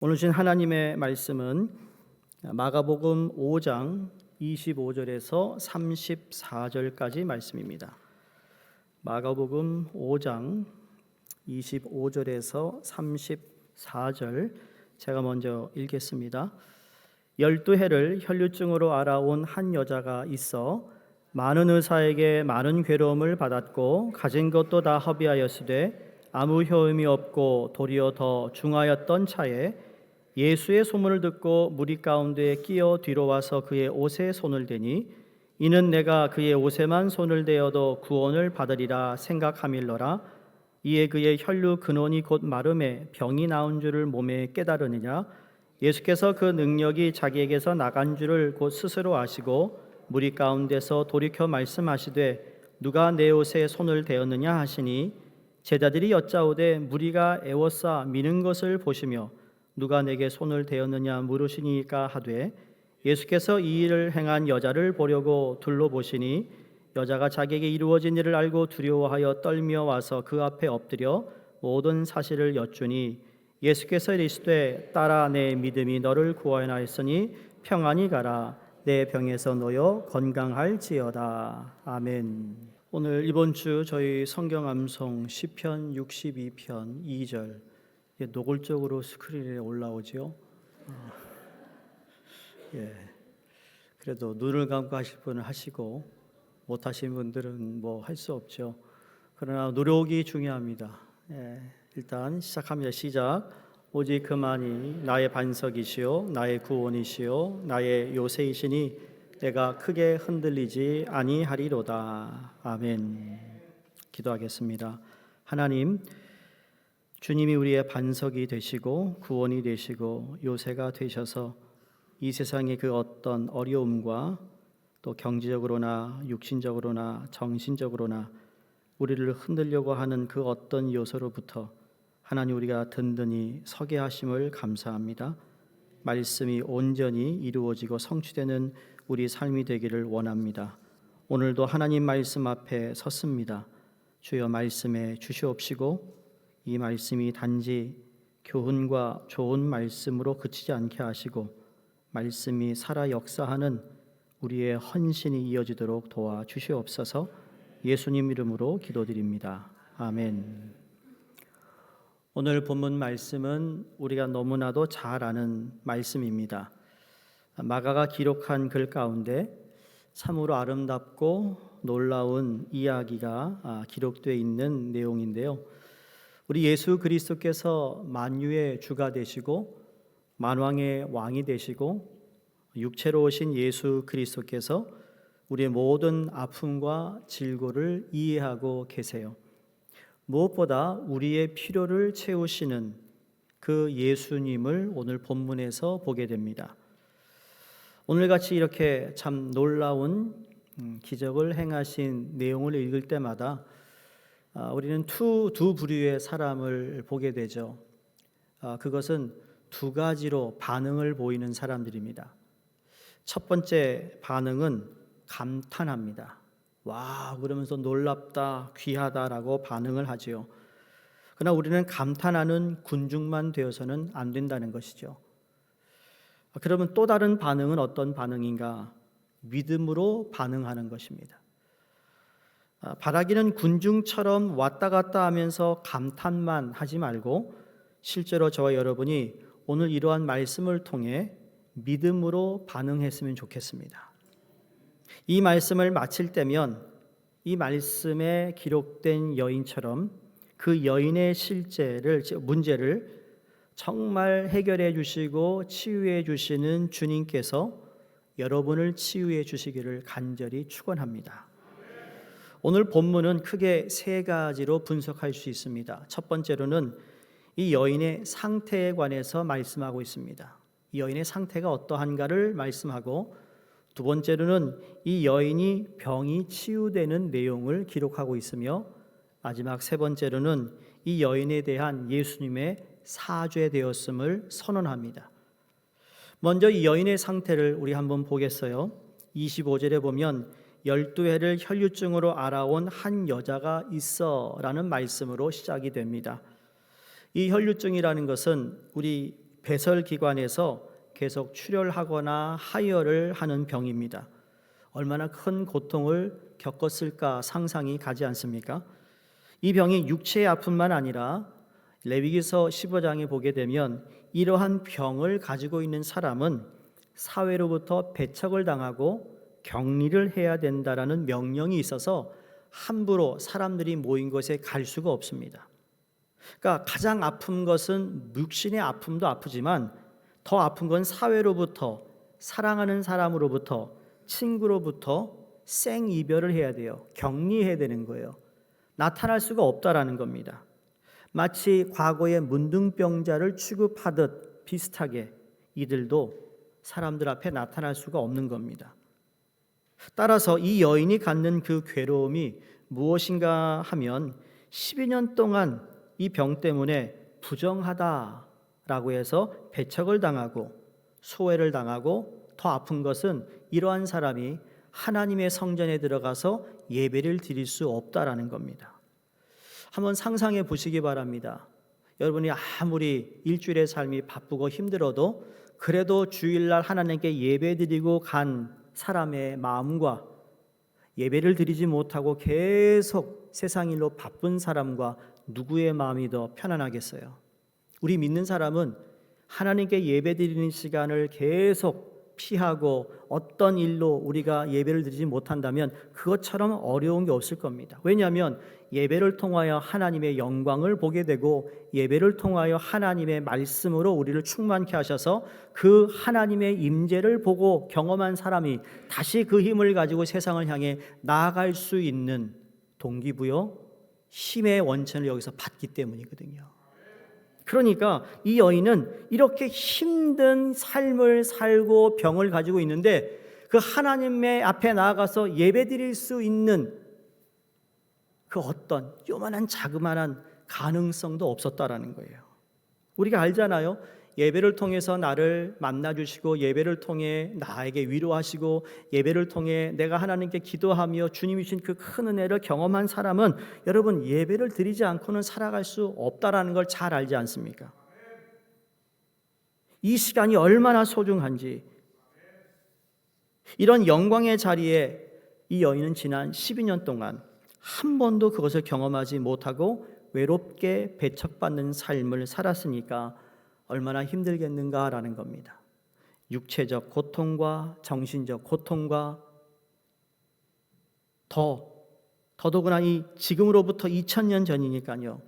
오늘 주신 하나님의 말씀은 마가복음 5장 25절에서 34절까지 말씀입니다. 마가복음 5장 25절에서 34절 제가 먼저 읽겠습니다. 12해를 혈류증으로 알아온 한 여자가 있어 많은 의사에게 많은 괴로움을 받았고 가진 것도 다 허비하였으되 아무 효험이 없고 도리어 더 중하였던 차에 예수의 소문을 듣고 무리 가운데 끼어 뒤로 와서 그의 옷에 손을 대니 이는 내가 그의 옷에만 손을 대어도 구원을 받으리라 생각함일러라. 이에 그의 혈류 근원이 곧 마름에 병이 나온 줄을 몸에 깨달으느냐. 예수께서 그 능력이 자기에게서 나간 줄을 곧 스스로 아시고 무리 가운데서 돌이켜 말씀하시되 누가 내 옷에 손을 대었느냐 하시니 제자들이 여짜오되 무리가 애워싸 미는 것을 보시며 누가 내게 손을 대었느냐 물으시니까 하되 예수께서 이 일을 행한 여자를 보려고 둘러보시니 여자가 자기에게 이루어진 일을 알고 두려워하여 떨며 와서 그 앞에 엎드려 모든 사실을 여쭈니 예수께서 이르시되 딸아 내 믿음이 너를 구원하였으니 평안히 가라 내 병에서 놓여 건강할지어다. 아멘. 오늘 이번 주 저희 성경 암송 시편 62편 2절 노골적으로 스크린에 올라오죠. 그래도 눈을 감고 하실 분은 하시고 못하신 분들은 뭐 할 수 없죠. 그러나 노력이 중요합니다. 일단 시작합니다. 시작. 오직 그만이 나의 반석이시요 나의 구원이시요 나의 요새이시니 내가 크게 흔들리지 아니하리로다. 아멘. 기도하겠습니다. 하나님, 주님이 우리의 반석이 되시고 구원이 되시고 요새가 되셔서 이 세상의 그 어떤 어려움과 또 경제적으로나 육신적으로나 정신적으로나 우리를 흔들려고 하는 그 어떤 요소로부터 하나님 우리가 든든히 서게 하심을 감사합니다. 말씀이 온전히 이루어지고 성취되는 우리 삶이 되기를 원합니다. 오늘도 하나님 말씀 앞에 섰습니다. 주여 말씀에 주시옵시고 이 말씀이 단지 교훈과 좋은 말씀으로 그치지 않게 하시고 말씀이 살아 역사하는 우리의 헌신이 이어지도록 도와주시옵소서. 예수님 이름으로 기도드립니다. 아멘. 오늘 본문 말씀은 우리가 너무나도 잘 아는 말씀입니다. 마가가 기록한 글 가운데 참으로 아름답고 놀라운 이야기가 기록되어 있는 내용인데요. 우리 예수 그리스도께서 만유의 주가 되시고 만왕의 왕이 되시고 육체로 오신 예수 그리스도께서 우리의 모든 아픔과 질고를 이해하고 계세요. 무엇보다 우리의 필요를 채우시는 그 예수님을 오늘 본문에서 보게 됩니다. 오늘같이 이렇게 참 놀라운 기적을 행하신 내용을 읽을 때마다 우리는 두 부류의 사람을 보게 되죠. 그것은 두 가지로 반응을 보이는 사람들입니다. 첫 번째 반응은 감탄합니다. 와, 그러면서 놀랍다, 귀하다라고 반응을 하지요. 그러나 우리는 감탄하는 군중만 되어서는 안 된다는 것이죠. 그러면 또 다른 반응은 어떤 반응인가? 믿음으로 반응하는 것입니다. 바라기는 군중처럼 왔다 갔다 하면서 감탄만 하지 말고 실제로 저와 여러분이 오늘 이러한 말씀을 통해 믿음으로 반응했으면 좋겠습니다. 이 말씀을 마칠 때면 이 말씀에 기록된 여인처럼 그 여인의 문제를 정말 해결해 주시고 치유해 주시는 주님께서 여러분을 치유해 주시기를 간절히 축원합니다. 오늘 본문은 크게 세 가지로 분석할 수 있습니다. 첫 번째로는 이 여인의 상태에 관해서 말씀하고 있습니다. 이 여인의 상태가 어떠한가를 말씀하고 두 번째로는 이 여인이 병이 치유되는 내용을 기록하고 있으며 마지막 세 번째로는 이 여인에 대한 예수님의 사죄되었음을 선언합니다. 먼저 이 여인의 상태를 우리 한번 보겠어요. 25절에 보면 12해를 혈류증으로 알아온 한 여자가 있어 라는 말씀으로 시작이 됩니다. 이 혈류증이라는 것은 우리 배설기관에서 계속 출혈하거나 하혈을 하는 병입니다. 얼마나 큰 고통을 겪었을까 상상이 가지 않습니까? 이 병이 육체의 아픔만 아니라 레위기서 15장에 보게 되면 이러한 병을 가지고 있는 사람은 사회로부터 배척을 당하고 격리를 해야 된다라는 명령이 있어서 함부로 사람들이 모인 곳에 갈 수가 없습니다. 그러니까 가장 아픈 것은 육신의 아픔도 아프지만 더 아픈 건 사회로부터, 사랑하는 사람으로부터, 친구로부터 생이별을 해야 돼요. 격리해야 되는 거예요. 나타날 수가 없다라는 겁니다. 마치 과거의 문둥병자를 취급하듯 비슷하게 이들도 사람들 앞에 나타날 수가 없는 겁니다. 따라서 이 여인이 갖는 그 괴로움이 무엇인가 하면 12년 동안 이 병 때문에 부정하다라고 해서 배척을 당하고 소외를 당하고 더 아픈 것은 이러한 사람이 하나님의 성전에 들어가서 예배를 드릴 수 없다라는 겁니다. 한번 상상해 보시기 바랍니다. 여러분이 아무리 일주일의 삶이 바쁘고 힘들어도 그래도 주일날 하나님께 예배드리고 간 사람의 마음과 예배를 드리지 못하고 계속 세상 일로 바쁜 사람과 누구의 마음이 더 편안하겠어요? 우리 믿는 사람은 하나님께 예배드리는 시간을 계속 피하고 어떤 일로 우리가 예배를 드리지 못한다면 그것처럼 어려운 게 없을 겁니다. 왜냐하면 예배를 통하여 하나님의 영광을 보게 되고 예배를 통하여 하나님의 말씀으로 우리를 충만케 하셔서 그 하나님의 임재를 보고 경험한 사람이 다시 그 힘을 가지고 세상을 향해 나아갈 수 있는 동기부여, 힘의 원천을 여기서 받기 때문이거든요. 그러니까 이 여인은 이렇게 힘든 삶을 살고 병을 가지고 있는데 그 하나님의 앞에 나아가서 예배드릴 수 있는 그 어떤 요만한 자그마한 가능성도 없었다라는 거예요. 우리가 알잖아요. 예배를 통해서 나를 만나주시고 예배를 통해 나에게 위로하시고 예배를 통해 내가 하나님께 기도하며 주님이 주신 그 큰 은혜를 경험한 사람은 여러분 예배를 드리지 않고는 살아갈 수 없다라는 걸 잘 알지 않습니까? 이 시간이 얼마나 소중한지. 이런 영광의 자리에 이 여인은 지난 12년 동안 한 번도 그것을 경험하지 못하고 외롭게 배척받는 삶을 살았으니까 얼마나 힘들겠는가라는 겁니다. 육체적 고통과 정신적 고통과 더더구나 이 지금으로부터 2000년 전이니까요.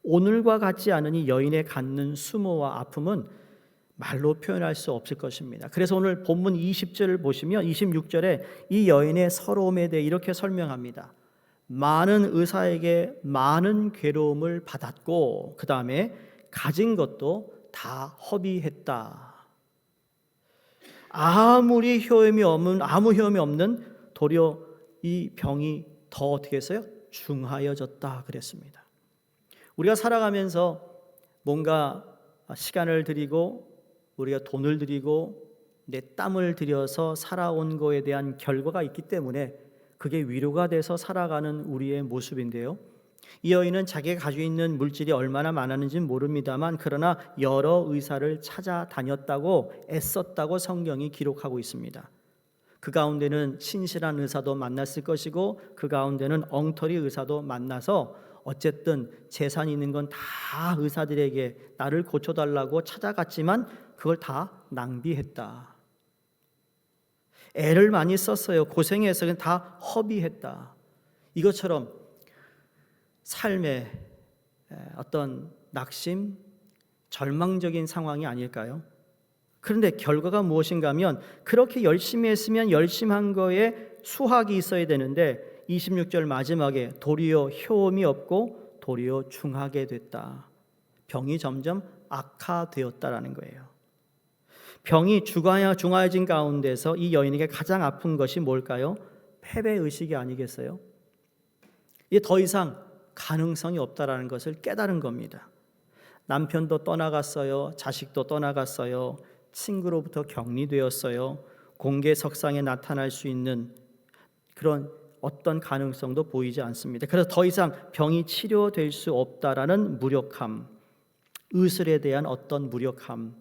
오늘과 같지 않은 이 여인의 갖는 수모와 아픔은 말로 표현할 수 없을 것입니다. 그래서 오늘 본문 20절을 보시면 26절에 이 여인의 서러움에 대해 이렇게 설명합니다. 많은 의사에게 많은 괴로움을 받았고 그 다음에 가진 것도 다 허비했다. 아무 효험이 없는 도리어 이 병이 더 어떻게 했어요? 중하여졌다 그랬습니다. 우리가 살아가면서 뭔가 시간을 들이고 우리가 돈을 들이고 내 땀을 들여서 살아온 거에 대한 결과가 있기 때문에 그게 위로가 돼서 살아가는 우리의 모습인데요. 이 여인은 자기가 가지고 있는 물질이 얼마나 많았는지는 모릅니다만 그러나 여러 의사를 찾아다녔다고 애썼다고 성경이 기록하고 있습니다. 그 가운데는 신실한 의사도 만났을 것이고 그 가운데는 엉터리 의사도 만나서 어쨌든 재산이 있는 건 다 의사들에게 나를 고쳐달라고 찾아갔지만 그걸 다 낭비했다. 애를 많이 썼어요. 고생해서 다 허비했다. 이것처럼 삶의 어떤 낙심, 절망적인 상황이 아닐까요? 그런데 결과가 무엇인가 하면 그렇게 열심히 했으면 열심히 한 거에 수확이 있어야 되는데 26절 마지막에 도리어 효험이 없고 도리어 중하게 됐다. 병이 점점 악화되었다라는 거예요. 병이 중하여진 가운데서 이 여인에게 가장 아픈 것이 뭘까요? 패배의식이 아니겠어요? 이게 더 이상 가능성이 없다라는 것을 깨달은 겁니다. 남편도 떠나갔어요. 자식도 떠나갔어요. 친구로부터 격리되었어요. 공개석상에 나타날 수 있는 그런 어떤 가능성도 보이지 않습니다. 그래서 더 이상 병이 치료될 수 없다라는 무력함, 의술에 대한 어떤 무력함,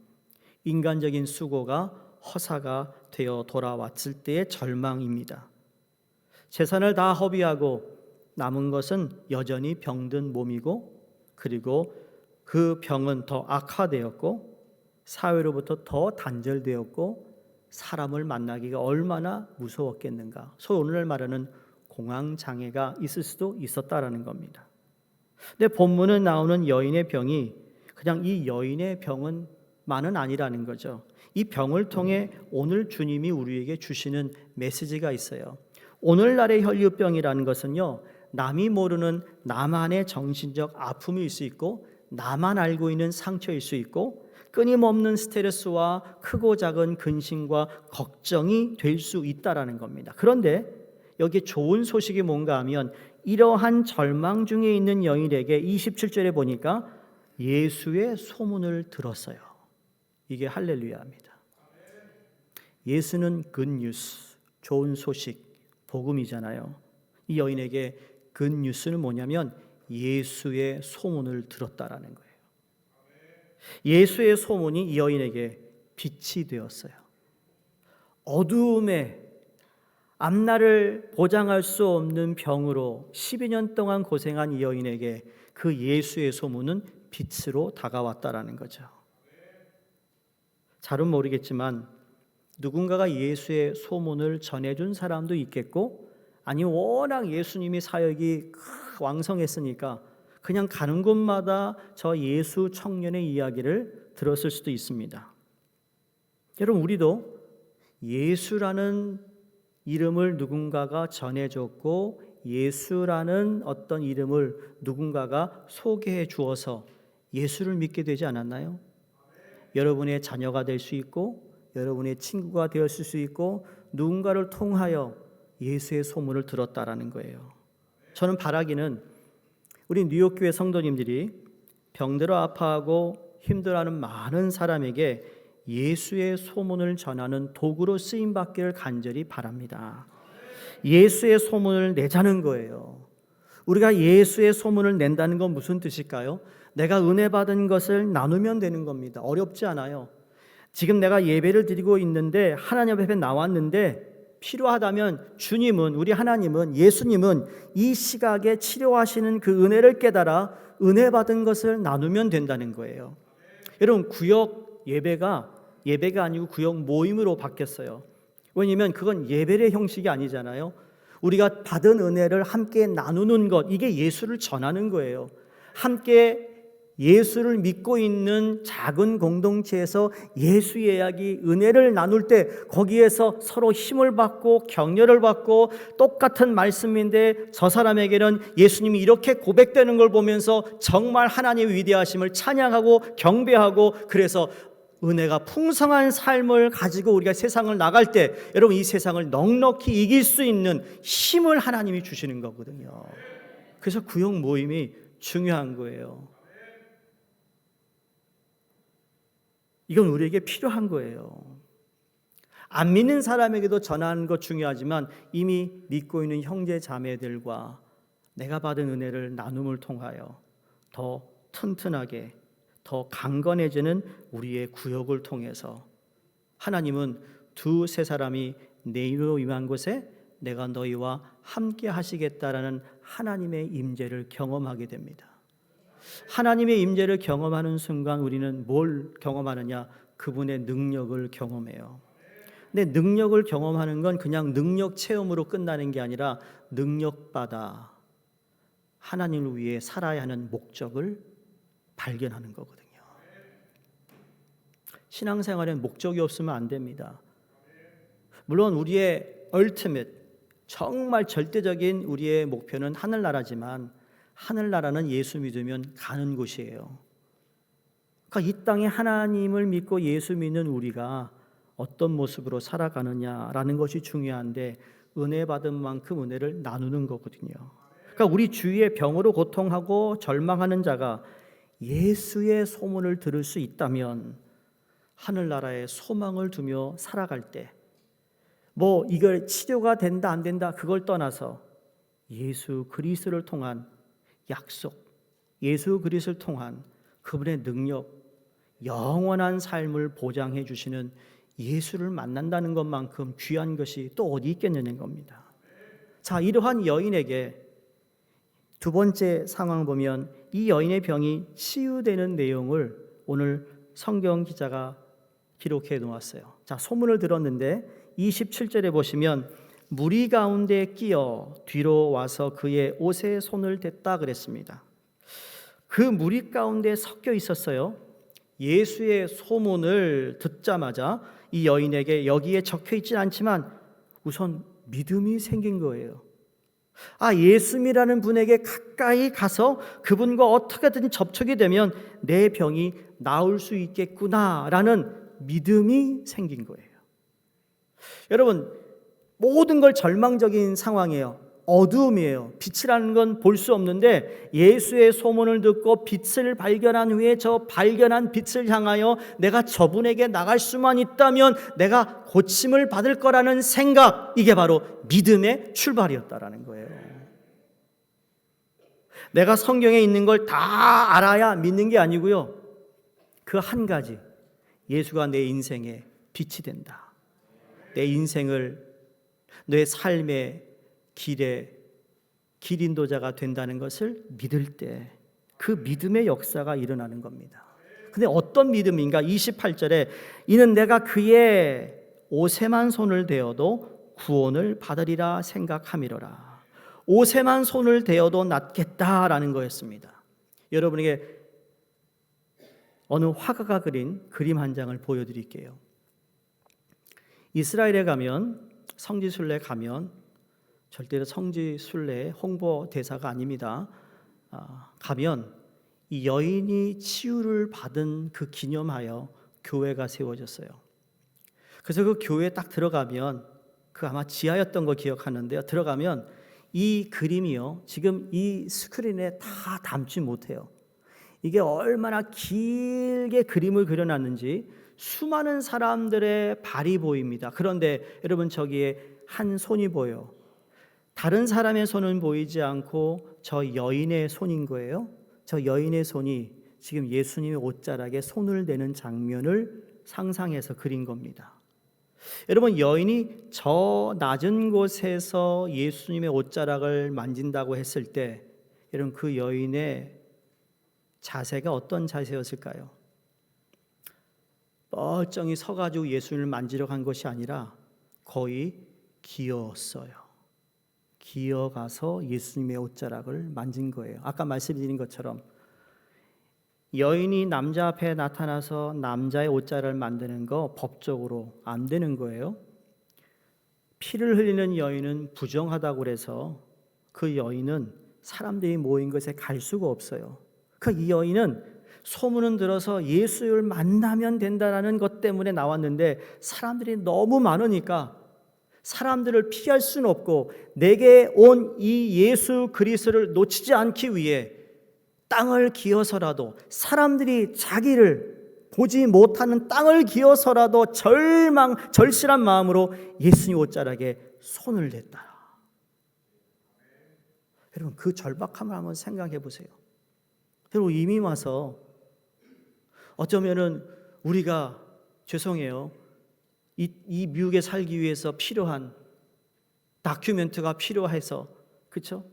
인간적인 수고가 허사가 되어 돌아왔을 때의 절망입니다. 재산을 다 허비하고 남은 것은 여전히 병든 몸이고, 그리고 그 병은 더 악화되었고 사회로부터 더 단절되었고 사람을 만나기가 얼마나 무서웠겠는가. 소위 오늘날 말하는 공황장애가 있을 수도 있었다라는 겁니다. 근데 본문에 나오는 여인의 병이 그냥 이 여인의 병은만은 아니라는 거죠. 이 병을 통해 오늘 주님이 우리에게 주시는 메시지가 있어요. 오늘날의 혈류병이라는 것은요, 남이 모르는 나만의 정신적 아픔일 수 있고, 나만 알고 있는 상처일 수 있고, 끊임없는 스트레스와 크고 작은 근심과 걱정이 될 수 있다라는 겁니다. 그런데 여기 좋은 소식이 뭔가 하면, 이러한 절망 중에 있는 여인에게 27절에 보니까 예수의 소문을 들었어요. 이게 할렐루야입니다. 예수는 굿뉴스, 좋은 소식, 복음이잖아요. 이 여인에게 굿뉴스는 뭐냐면 예수의 소문을 들었다라는 거예요. 예수의 소문이 이 여인에게 빛이 되었어요. 어두움에 앞날을 보장할 수 없는 병으로 12년 동안 고생한 이 여인에게 그 예수의 소문은 빛으로 다가왔다라는 거죠. 잘은 모르겠지만 누군가가 예수의 소문을 전해준 사람도 있겠고, 아니 워낙 예수님이 사역이 왕성했으니까 그냥 가는 곳마다 저 예수 청년의 이야기를 들었을 수도 있습니다. 여러분, 우리도 예수라는 이름을 누군가가 전해줬고 예수라는 어떤 이름을 누군가가 소개해 주어서 예수를 믿게 되지 않았나요? 여러분의 자녀가 될 수 있고 여러분의 친구가 되었을 수 있고 누군가를 통하여 예수의 소문을 들었다라는 거예요. 저는 바라기는 우리 뉴욕교회 성도님들이 병들어 아파하고 힘들어하는 많은 사람에게 예수의 소문을 전하는 도구로 쓰임받기를 간절히 바랍니다. 예수의 소문을 내자는 거예요. 우리가 예수의 소문을 낸다는 건 무슨 뜻일까요? 내가 은혜 받은 것을 나누면 되는 겁니다. 어렵지 않아요. 지금 내가 예배를 드리고 있는데 하나님 앞에 나왔는데 필요하다면 주님은, 우리 하나님은, 예수님은 이 시각에 치료하시는 그 은혜를 깨달아 은혜 받은 것을 나누면 된다는 거예요. 여러분, 구역 예배가 아니고 구역 모임으로 바뀌었어요. 왜냐하면 그건 예배의 형식이 아니잖아요. 우리가 받은 은혜를 함께 나누는 것, 이게 예수를 전하는 거예요. 함께 예수를 믿고 있는 작은 공동체에서 예수 이야기, 은혜를 나눌 때 거기에서 서로 힘을 받고 격려를 받고, 똑같은 말씀인데 저 사람에게는 예수님이 이렇게 고백되는 걸 보면서 정말 하나님의 위대하심을 찬양하고 경배하고, 그래서 은혜가 풍성한 삶을 가지고 우리가 세상을 나갈 때 여러분, 이 세상을 넉넉히 이길 수 있는 힘을 하나님이 주시는 거거든요. 그래서 구역 모임이 중요한 거예요. 이건 우리에게 필요한 거예요. 안 믿는 사람에게도 전하는 것 중요하지만 이미 믿고 있는 형제 자매들과 내가 받은 은혜를 나눔을 통하여 더 튼튼하게, 더 강건해지는 우리의 구역을 통해서 하나님은 두세 사람이 내 이름으로 임한 곳에 내가 너희와 함께 하시겠다라는 하나님의 임재를 경험하게 됩니다. 하나님의 임재를 경험하는 순간 우리는 뭘 경험하느냐? 그분의 능력을 경험해요. 근데 능력을 경험하는 건 그냥 능력 체험으로 끝나는 게 아니라 능력받아 하나님을 위해 살아야 하는 목적을 발견하는 거거든요. 신앙생활엔 목적이 없으면 안 됩니다. 물론 우리의 ultimate, 정말 절대적인 우리의 목표는 하늘나라지만 하늘나라는 예수 믿으면 가는 곳이에요. 그러니까 이 땅에 하나님을 믿고 예수 믿는 우리가 어떤 모습으로 살아가느냐라는 것이 중요한데, 은혜 받은 만큼 은혜를 나누는 거거든요. 그러니까 우리 주위에 병으로 고통하고 절망하는 자가 예수의 소문을 들을 수 있다면 하늘나라에 소망을 두며 살아갈 때, 뭐 이걸 치료가 된다 안 된다 그걸 떠나서 예수 그리스도를 통한 약속, 예수 그리스도를 통한 그분의 능력, 영원한 삶을 보장해 주시는 예수를 만난다는 것만큼 귀한 것이 또 어디 있겠느냐는 겁니다. 자, 이러한 여인에게 두 번째 상황 보면 이 여인의 병이 치유되는 내용을 오늘 성경 기자가 기록해 놓았어요. 자, 소문을 들었는데 27절에 보시면 무리 가운데 끼어 뒤로 와서 그의 옷에 손을 댔다 그랬습니다. 그 무리 가운데 섞여 있었어요. 예수의 소문을 듣자마자 이 여인에게 여기에 적혀 있진 않지만 우선 믿음이 생긴 거예요. 아, 예수님이라는 분에게 가까이 가서 그분과 어떻게든 접촉이 되면 내 병이 나을 수 있겠구나라는 믿음이 생긴 거예요. 여러분, 모든 걸 절망적인 상황이에요. 어두움이에요. 빛이라는 건 볼 수 없는데 예수의 소문을 듣고 빛을 발견한 후에 저 발견한 빛을 향하여 내가 저분에게 나갈 수만 있다면 내가 고침을 받을 거라는 생각, 이게 바로 믿음의 출발이었다라는 거예요. 내가 성경에 있는 걸 다 알아야 믿는 게 아니고요. 그 한 가지, 예수가 내 인생의 빛이 된다. 내 인생을 내 삶의 길의 길 인도자가 된다는 것을 믿을 때 그 믿음의 역사가 일어나는 겁니다. 근데 어떤 믿음인가? 28절에 이는 내가 그의 옷에만 손을 대어도 구원을 받으리라 생각함이로라. 옷에만 손을 대어도 낫겠다라는 거였습니다. 여러분에게 어느 화가가 그린 그림 한 장을 보여드릴게요. 이스라엘에 가면, 성지순례 가면, 절대로 성지순례 홍보 대사가 아닙니다. 가면 이 여인이 치유를 받은 그 기념하여 교회가 세워졌어요. 그래서 그 교회에 딱 들어가면, 그 아마 지하였던 거 기억하는데요, 들어가면 이 그림이요, 지금 이 스크린에 다 담지 못해요. 이게 얼마나 길게 그림을 그려놨는지 수많은 사람들의 발이 보입니다. 그런데 여러분, 저기에 한 손이 보여요. 다른 사람의 손은 보이지 않고 저 여인의 손인 거예요. 저 여인의 손이 지금 예수님의 옷자락에 손을 대는 장면을 상상해서 그린 겁니다. 여러분, 여인이 저 낮은 곳에서 예수님의 옷자락을 만진다고 했을 때 여러분, 그 여인의 자세가 어떤 자세였을까요? 멀쩡히 서가지고 예수님을 만지러 간 것이 아니라 거의 기어왔어요. 기어가서 예수님의 옷자락을 만진 거예요. 아까 말씀드린 것처럼 여인이 남자 앞에 나타나서 남자의 옷자락을 만드는 거 법적으로 안 되는 거예요. 피를 흘리는 여인은 부정하다고 그래서 그 여인은 사람들이 모인 곳에 갈 수가 없어요. 이 여인은 소문은 들어서 예수를 만나면 된다는 것 때문에 나왔는데 사람들이 너무 많으니까 사람들을 피할 수는 없고 내게 온 이 예수 그리스도를 놓치지 않기 위해 땅을 기어서라도, 사람들이 자기를 보지 못하는 땅을 기어서라도 절실한 마음으로 예수님 옷자락에 손을 댔다. 여러분, 그 절박함을 한번 생각해 보세요. 여러분, 이미 와서 어쩌면은 우리가, 죄송해요, 이 미국에 살기 위해서 필요한 다큐멘트가 필요해서, 그렇죠?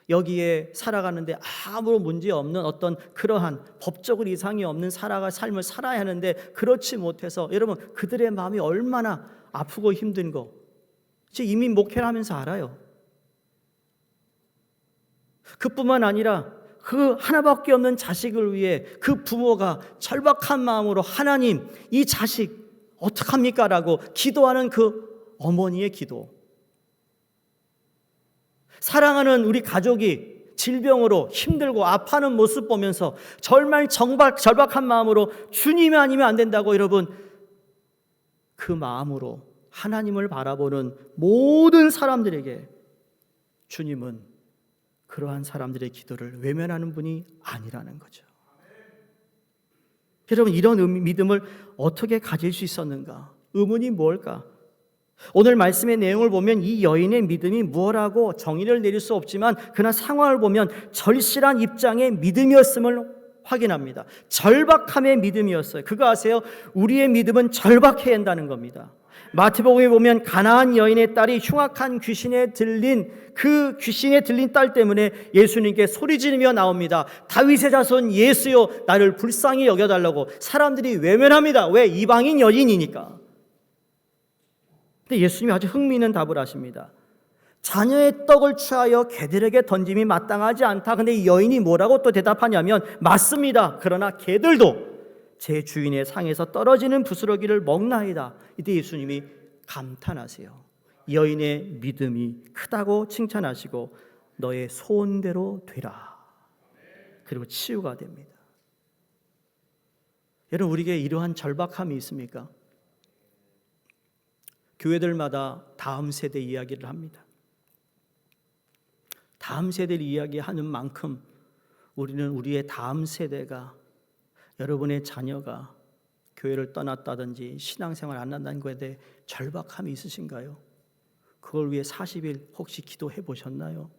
여기에 살아가는데 아무런 문제 없는 어떤 그러한 법적으로 이상이 없는 삶을 살아야 하는데 그렇지 못해서 여러분, 그들의 마음이 얼마나 아프고 힘든 거 제가 이미 목회를 하면서 알아요. 그뿐만 아니라 그 하나밖에 없는 자식을 위해 그 부모가 절박한 마음으로 하나님, 이 자식 어떡합니까? 라고 기도하는 그 어머니의 기도. 사랑하는 우리 가족이 질병으로 힘들고 아파하는 모습 보면서 절박한 마음으로 주님이 아니면 안 된다고, 여러분, 그 마음으로 하나님을 바라보는 모든 사람들에게 주님은 그러한 사람들의 기도를 외면하는 분이 아니라는 거죠. 여러분, 이런 믿음을 어떻게 가질 수 있었는가? 의문이 뭘까? 오늘 말씀의 내용을 보면 이 여인의 믿음이 무엇라고 정의를 내릴 수 없지만 그러나 상황을 보면 절실한 입장의 믿음이었음을 확인합니다. 절박함의 믿음이었어요. 그거 아세요? 우리의 믿음은 절박해야 한다는 겁니다. 마태복음에 보면 가나안 여인의 딸이 흉악한 귀신에 들린 그 귀신에 들린 딸 때문에 예수님께 소리 지르며 나옵니다. 다윗의 자손 예수여 나를 불쌍히 여겨달라고. 사람들이 외면합니다. 왜? 이방인 여인이니까. 근데 예수님이 아주 흥미있는 답을 하십니다. 자녀의 떡을 취하여 개들에게 던짐이 마땅하지 않다. 근데 이 여인이 뭐라고 또 대답하냐면 맞습니다. 그러나 개들도 제 주인의 상에서 떨어지는 부스러기를 먹나이다. 이때 예수님이 감탄하세요. 여인의 믿음이 크다고 칭찬하시고 너의 소원대로 되라. 그리고 치유가 됩니다. 여러분, 우리에게 이러한 절박함이 있습니까? 교회들마다 다음 세대 이야기를 합니다. 다음 세대를 이야기하는 만큼 우리는 우리의 다음 세대가, 여러분의 자녀가 교회를 떠났다든지 신앙생활 안 한다는 것에 대해 절박함이 있으신가요? 그걸 위해 40일 혹시 기도해 보셨나요?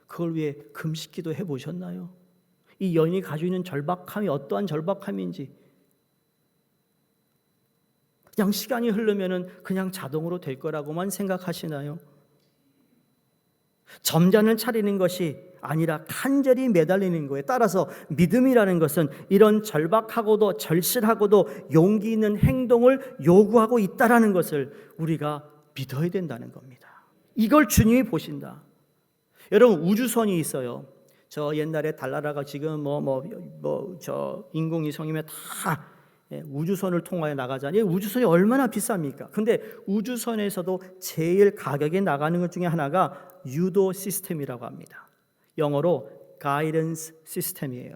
그걸 위해 금식 기도해 보셨나요? 이 여인이 가지고 있는 절박함이 어떠한 절박함인지, 그냥 시간이 흐르면은 그냥 자동으로 될 거라고만 생각하시나요? 점잖은 차리는 것이 아니라 간절히 매달리는 거예요. 따라서 믿음이라는 것은 이런 절박하고도 절실하고도 용기 있는 행동을 요구하고 있다라는 것을 우리가 믿어야 된다는 겁니다. 이걸 주님이 보신다. 여러분, 우주선이 있어요. 저 옛날에 달나라가 지금 저 인공위성이면 다 우주선을 통하여 나가자니 우주선이 얼마나 비쌉니까? 근데 우주선에서도 제일 가격이 나가는 것 중에 하나가 유도 시스템이라고 합니다. 영어로 가이던스 시스템이에요.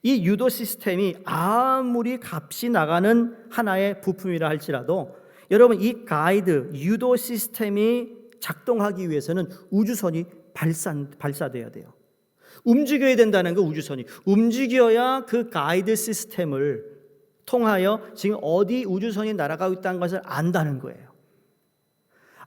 이 유도 시스템이 아무리 값이 나가는 하나의 부품이라 할지라도 여러분, 이 가이드 유도 시스템이 작동하기 위해서는 우주선이 발사돼야 돼요. 움직여야 된다는 거. 우주선이 움직여야 그 가이드 시스템을 통하여 지금 어디 우주선이 날아가고 있다는 것을 안다는 거예요.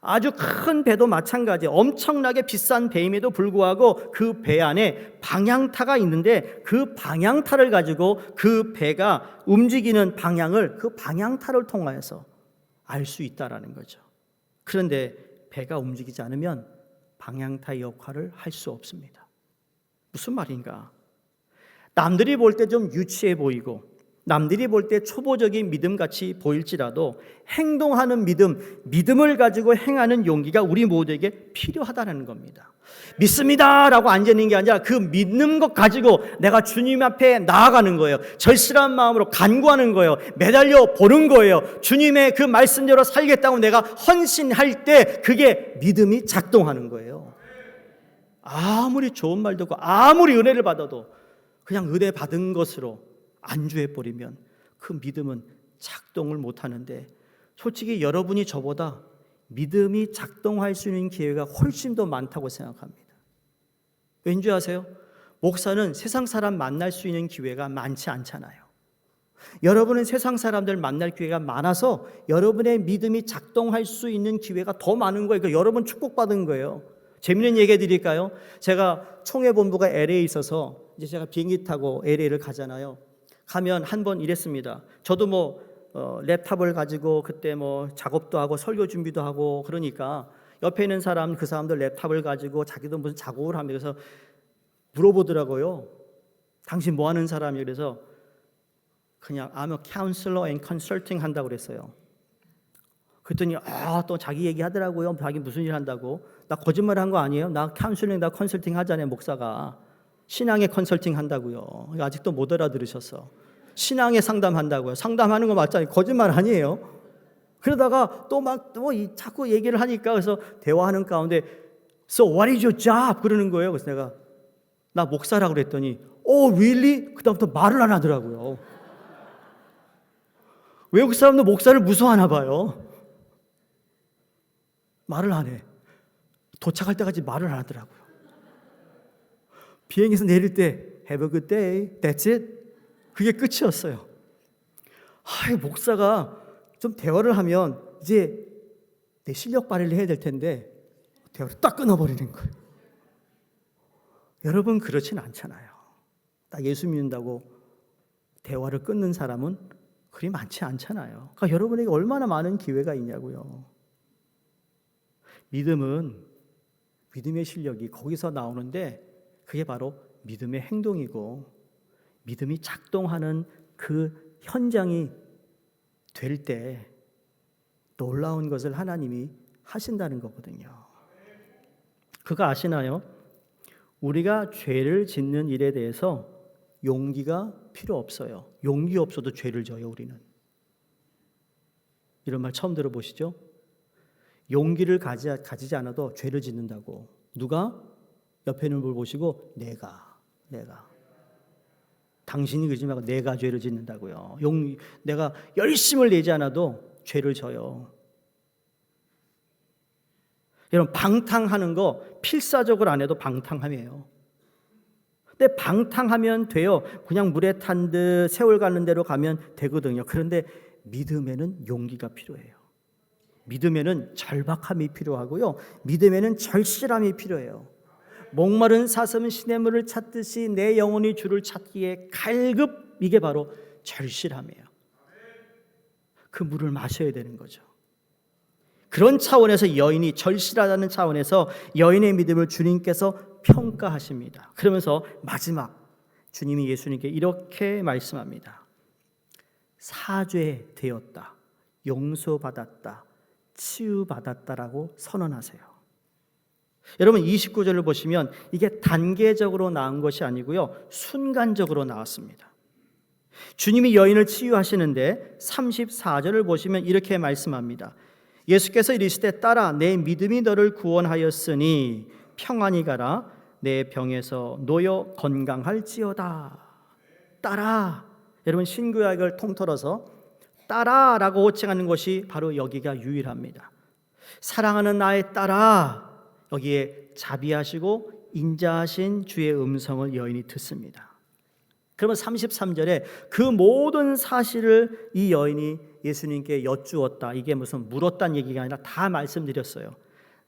아주 큰 배도 마찬가지예요. 엄청나게 비싼 배임에도 불구하고 그 배 안에 방향타가 있는데 그 방향타를 가지고 그 배가 움직이는 방향을 그 방향타를 통하여서 알 수 있다라는 거죠. 그런데 배가 움직이지 않으면 방향타의 역할을 할 수 없습니다. 무슨 말인가? 남들이 볼 때 좀 유치해 보이고 남들이 볼 때 초보적인 믿음같이 보일지라도 행동하는 믿음을 가지고 행하는 용기가 우리 모두에게 필요하다는 겁니다. 믿습니다라고 앉아있는 게 아니라 그 믿는 것 가지고 내가 주님 앞에 나아가는 거예요. 절실한 마음으로 간구하는 거예요. 매달려 보는 거예요. 주님의 그 말씀대로 살겠다고 내가 헌신할 때 그게 믿음이 작동하는 거예요. 아무리 좋은 말 듣고 아무리 은혜를 받아도 그냥 은혜 받은 것으로 안주해버리면 그 믿음은 작동을 못하는데, 솔직히 여러분이 저보다 믿음이 작동할 수 있는 기회가 훨씬 더 많다고 생각합니다. 왠지 아세요? 목사는 세상 사람 만날 수 있는 기회가 많지 않잖아요. 여러분은 세상 사람들 만날 기회가 많아서 여러분의 믿음이 작동할 수 있는 기회가 더 많은 거예요. 그러니까 여러분 축복받은 거예요. 재밌는 얘기 해드릴까요? 제가 총회본부가 LA에 있어서 이제 제가 비행기 타고 LA를 가잖아요. 가면 한 번 이랬습니다. 저도 랩탑을 가지고 그때 작업도 하고 설교 준비도 하고 그러니까 옆에 있는 사람, 그 사람들 랩탑을 가지고 자기도 무슨 작업을 합니다. 그래서 물어보더라고요. 당신 뭐 하는 사람이에요? 그래서 그냥 I'm a counselor and consulting 한다고 그랬어요. 그랬더니 또 자기 얘기 하더라고요. 자기 무슨 일 한다고. 나 거짓말 한 거 아니에요? 나 카운슬링, 나 컨설팅 하잖아요. 목사가 신앙의 컨설팅 한다고요. 아직도 못 알아들으셨어. 신앙의 상담한다고요. 상담하는 거 맞잖아요. 거짓말 아니에요. 그러다가 또 자꾸 얘기를 하니까 그래서 대화하는 가운데 So what is your job? 그러는 거예요. 그래서 내가 나 목사라고 그랬더니 really? 그다음부터 말을 안 하더라고요. 외국 사람도 목사를 무서워하나 봐요. 말을 안 해. 도착할 때까지 말을 안 하더라고요. 비행기에서 내릴 때 Have a good day, that's it. 그게 끝이었어요. 목사가 좀 대화를 하면 이제 내 실력 발휘를 해야 될 텐데 대화를 딱 끊어버리는 거예요. 여러분, 그렇진 않잖아요. 나 예수 믿는다고 대화를 끊는 사람은 그리 많지 않잖아요. 그러니까 여러분에게 얼마나 많은 기회가 있냐고요. 믿음은 믿음의 실력이 거기서 나오는데 그게 바로 믿음의 행동이고 믿음이 작동하는 그 현장이 될 때 놀라운 것을 하나님이 하신다는 거거든요. 그거 아시나요? 우리가 죄를 짓는 일에 대해서 용기가 필요 없어요. 용기 없어도 죄를 져요, 우리는. 이런 말 처음 들어보시죠? 용기를 가지지 않아도 죄를 짓는다고. 누가? 옆에 있는 분 보시고 내가. 당신이 그러지 말고 내가 죄를 짓는다고요. 내가 열심을 내지 않아도 죄를 져요. 여러분, 방탕하는 거 필사적으로 안 해도 방탕함이에요. 근데 방탕하면 돼요. 그냥 물에 탄 듯 세월 가는 대로 가면 되거든요. 그런데 믿음에는 용기가 필요해요. 믿음에는 절박함이 필요하고요. 믿음에는 절실함이 필요해요. 목마른 사슴은 시냇물을 찾듯이 내 영혼이 주를 찾기에 갈급, 이게 바로 절실함이에요. 그 물을 마셔야 되는 거죠. 그런 차원에서 여인이 절실하다는 차원에서 여인의 믿음을 주님께서 평가하십니다. 그러면서 마지막 주님이 예수님께 이렇게 말씀합니다. 사죄되었다, 용서받았다, 치유받았다라고 선언하세요. 여러분 29절을 보시면 이게 단계적으로 나온 것이 아니고요, 순간적으로 나왔습니다. 주님이 여인을 치유하시는데 34절을 보시면 이렇게 말씀합니다. 예수께서 이르시되 딸아 내 믿음이 너를 구원하였으니 평안히 가라 내 병에서 놓여 건강할지어다. 딸아, 여러분 신구약을 통틀어서 딸아라고 호칭하는 것이 바로 여기가 유일합니다. 사랑하는 나의 딸아, 여기에 자비하시고 인자하신 주의 음성을 여인이 듣습니다. 그러면 33절에 그 모든 사실을 이 여인이 예수님께 여쭈었다. 이게 무슨 물었다는 얘기가 아니라 다 말씀드렸어요.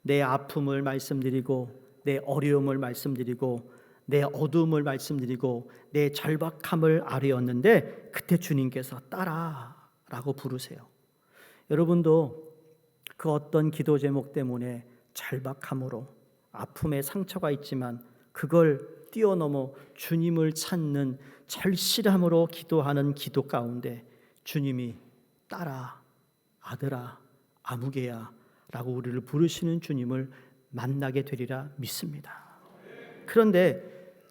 내 아픔을 말씀드리고 내 어려움을 말씀드리고 내 어두움을 말씀드리고 내 절박함을 아뢰었는데 그때 주님께서 딸아라고 부르세요. 여러분도 그 어떤 기도 제목 때문에 절박함으로 아픔에 상처가 있지만 그걸 뛰어넘어 주님을 찾는 절실함으로 기도하는 기도 가운데 주님이 딸아, 아들아, 아무개야 라고 우리를 부르시는 주님을 만나게 되리라 믿습니다. 그런데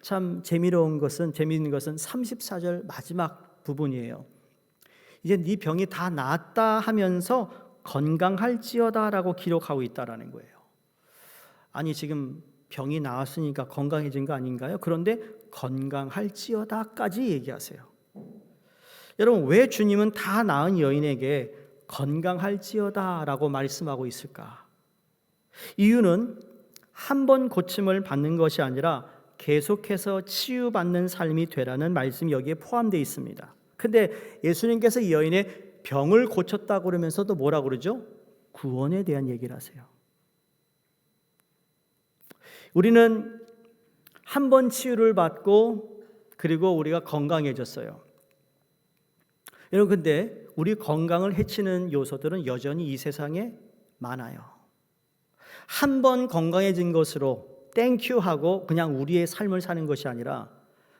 참 재미있는 것은 34절 마지막 부분이에요. 이제 네 병이 다 나았다 하면서 건강할지어다 라고 기록하고 있다라는 거예요. 아니 지금 병이 나았으니까 건강해진 거 아닌가요? 그런데 건강할지어다까지 얘기하세요. 여러분 왜 주님은 다 나은 여인에게 건강할지어다라고 말씀하고 있을까? 이유는 한 번 고침을 받는 것이 아니라 계속해서 치유받는 삶이 되라는 말씀이 여기에 포함되어 있습니다. 근데 예수님께서 이 여인의 병을 고쳤다고 그러면서도 뭐라고 그러죠? 구원에 대한 얘기를 하세요. 우리는 한 번 치유를 받고 그리고 우리가 건강해졌어요. 여러분 근데 우리 건강을 해치는 요소들은 여전히 이 세상에 많아요. 한 번 건강해진 것으로 땡큐 하고 그냥 우리의 삶을 사는 것이 아니라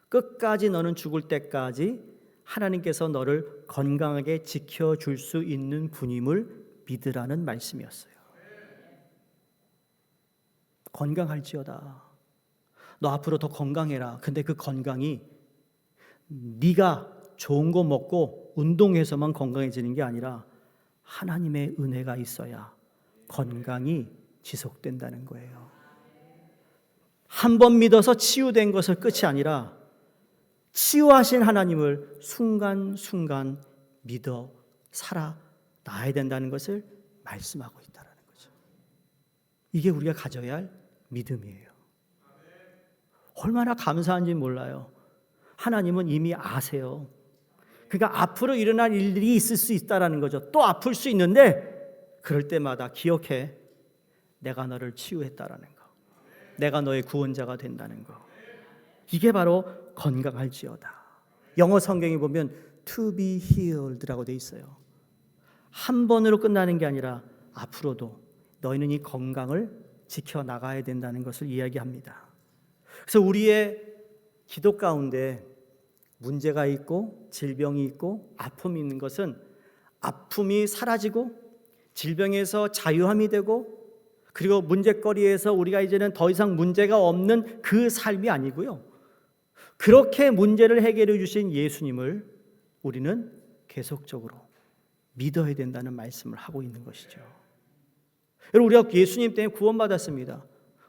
끝까지 너는 죽을 때까지 하나님께서 너를 건강하게 지켜줄 수 있는 분임을 믿으라는 말씀이었어요. 건강할지어다. 너 앞으로 더 건강해라. 근데 그 건강이 네가 좋은 거 먹고 운동해서만 건강해지는 게 아니라 하나님의 은혜가 있어야 건강이 지속된다는 거예요. 한 번 믿어서 치유된 것을 끝이 아니라 치유하신 하나님을 순간순간 믿어 살아나야 된다는 것을 말씀하고 있다는 거죠. 이게 우리가 가져야 할 믿음이에요. 얼마나 감사한지 몰라요. 하나님은 이미 아세요. 그러니까 앞으로 일어날 일들이 있을 수 있다는 거죠. 또 아플 수 있는데 그럴 때마다 기억해. 내가 너를 치유했다라는 거. 내가 너의 구원자가 된다는 거. 이게 바로 건강할지어다. 영어 성경에 보면 to be healed라고 돼 있어요. 한 번으로 끝나는 게 아니라 앞으로도 너희는 이 건강을 지켜나가야 된다는 것을 이야기합니다. 그래서 우리의 기도 가운데 문제가 있고 질병이 있고 아픔이 있는 것은 아픔이 사라지고 질병에서 자유함이 되고 그리고 문제거리에서 우리가 이제는 더 이상 문제가 없는 그 삶이 아니고요. 그렇게 문제를 해결해 주신 예수님을 우리는 계속적으로 믿어야 된다는 말씀을 하고 있는 것이죠. 여러분, 우리가 예수님 때문에 구원받았습니다.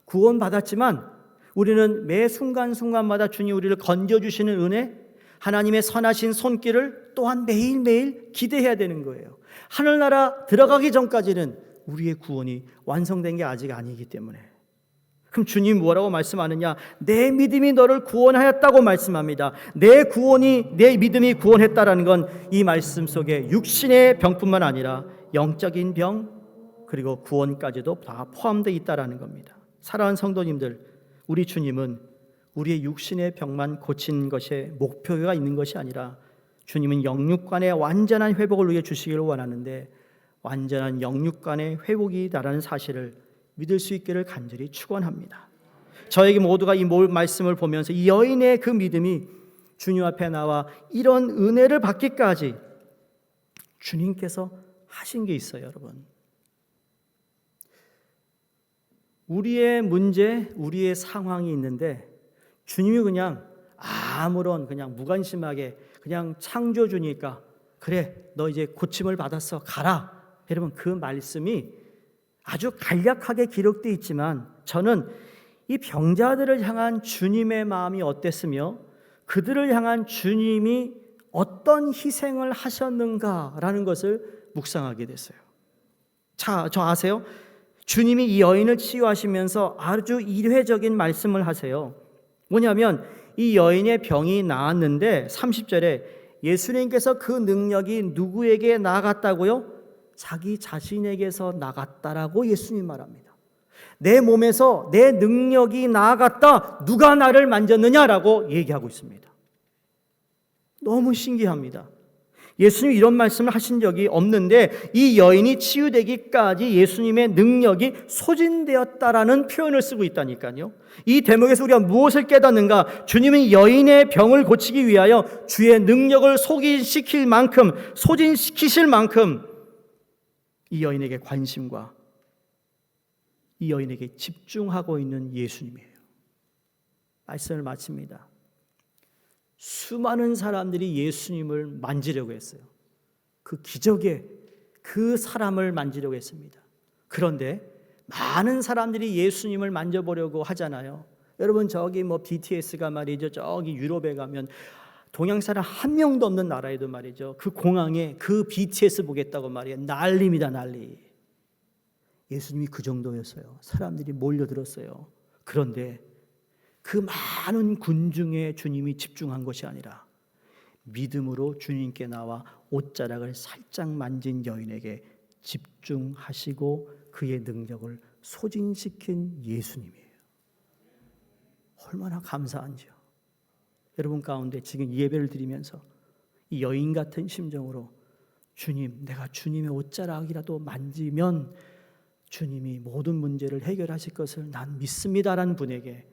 구원받았지만 우리는 매 순간순간마다 주님 우리를 건져주시는 은혜, 하나님의 선하신 손길을 또한 매일매일 기대해야 되는 거예요. 하늘나라 들어가기 전까지는 우리의 구원이 완성된 게 아직 아니기 때문에. 그럼 주님 뭐라고 말씀하느냐? 내 믿음이 너를 구원하였다고 말씀합니다. 내 믿음이 구원했다라는 건 이 말씀 속에 육신의 병뿐만 아니라 영적인 병 그리고 구원까지도 다 포함되어 있다라는 겁니다. 사랑하는 성도님들, 우리 주님은 우리의 육신의 병만 고친 것에 목표가 있는 것이 아니라 주님은 영육간의 완전한 회복을 위해 주시기를 원하는데 완전한 영육간의 회복이다라는 사실을 믿을 수 있기를 간절히 축원합니다. 저에게 모두가 이 말씀을 보면서 이 여인의 그 믿음이 주님 앞에 나와 이런 은혜를 받기까지 주님께서 하신 게 있어요, 여러분. 우리의 문제, 우리의 상황이 있는데 주님이 그냥 아무런 그냥 무관심하게 그냥 창조주니까 그래, 너 이제 고침을 받았어, 가라. 여러분, 그 말씀이 아주 간략하게 기록되어 있지만 저는 이 병자들을 향한 주님의 마음이 어땠으며 그들을 향한 주님이 어떤 희생을 하셨는가라는 것을 묵상하게 됐어요. 자, 저 아세요? 주님이 이 여인을 치유하시면서 아주 이례적인 말씀을 하세요. 뭐냐면 이 여인의 병이 나았는데 30절에 예수님께서 그 능력이 누구에게 나갔다고요? 자기 자신에게서 나갔다라고 예수님 말합니다. 내 몸에서 내 능력이 나아갔다. 누가 나를 만졌느냐라고 얘기하고 있습니다. 너무 신기합니다. 예수님이 이런 말씀을 하신 적이 없는데 이 여인이 치유되기까지 예수님의 능력이 소진되었다라는 표현을 쓰고 있다니까요. 이 대목에서 우리가 무엇을 깨닫는가? 주님은 여인의 병을 고치기 위하여 주의 능력을 소진시킬 만큼 이 여인에게 관심과 이 여인에게 집중하고 있는 예수님이에요. 말씀을 마칩니다. 수많은 사람들이 예수님을 만지려고 했어요. 그 기적의 그 사람을 만지려고 했습니다. 그런데 많은 사람들이 예수님을 만져보려고 하잖아요. 여러분, 저기 BTS가 말이죠, 저기 유럽에 가면 동양 사람 한 명도 없는 나라에도 말이죠, 그 공항에 그 BTS 보겠다고 말이에요. 난리입니다, 난리. 예수님이 그 정도였어요. 사람들이 몰려들었어요. 그런데 그 많은 군중에 주님이 집중한 것이 아니라 믿음으로 주님께 나와 옷자락을 살짝 만진 여인에게 집중하시고 그의 능력을 소진시킨 예수님이에요. 얼마나 감사한지요. 여러분 가운데 지금 예배를 드리면서 이 여인 같은 심정으로 주님, 내가 주님의 옷자락이라도 만지면 주님이 모든 문제를 해결하실 것을 난 믿습니다라는 분에게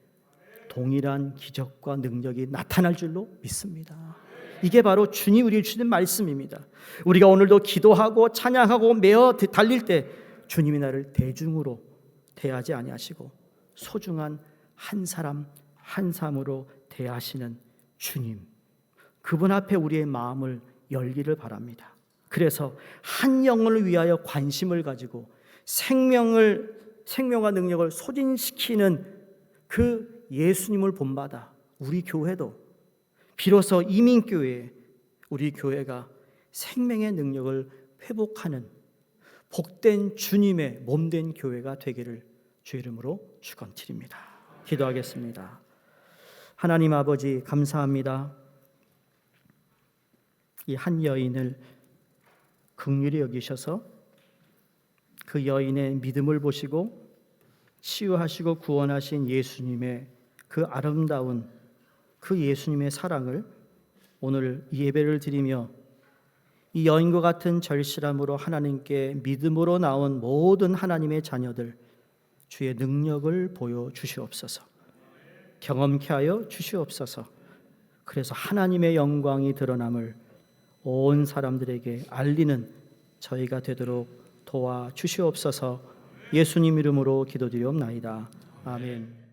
동일한 기적과 능력이 나타날 줄로 믿습니다. 이게 바로 주님 우리를 주는 말씀입니다. 우리가 오늘도 기도하고 찬양하고 매어 달릴 때 주님이 나를 대중으로 대하지 아니하시고 소중한 한 사람 한 사람으로 대하시는 주님, 그분 앞에 우리의 마음을 열기를 바랍니다. 그래서 한 영혼을 위하여 관심을 가지고 생명과 능력을 소진시키는 그 예수님을 본받아 우리 교회도 비로소 이민교회, 우리 교회가 생명의 능력을 회복하는 복된 주님의 몸된 교회가 되기를 주의 이름으로 축원드립니다. 기도하겠습니다. 하나님 아버지, 감사합니다. 이 한 여인을 긍휼히 여기셔서 그 여인의 믿음을 보시고 치유하시고 구원하신 예수님의 그 아름다운 그 예수님의 사랑을 오늘 이 예배를 드리며 이 여인과 같은 절실함으로 하나님께 믿음으로 나온 모든 하나님의 자녀들 주의 능력을 보여주시옵소서. 경험케 하여 주시옵소서. 그래서 하나님의 영광이 드러남을 온 사람들에게 알리는 저희가 되도록 도와주시옵소서. 예수님 이름으로 기도드리옵나이다. 아멘.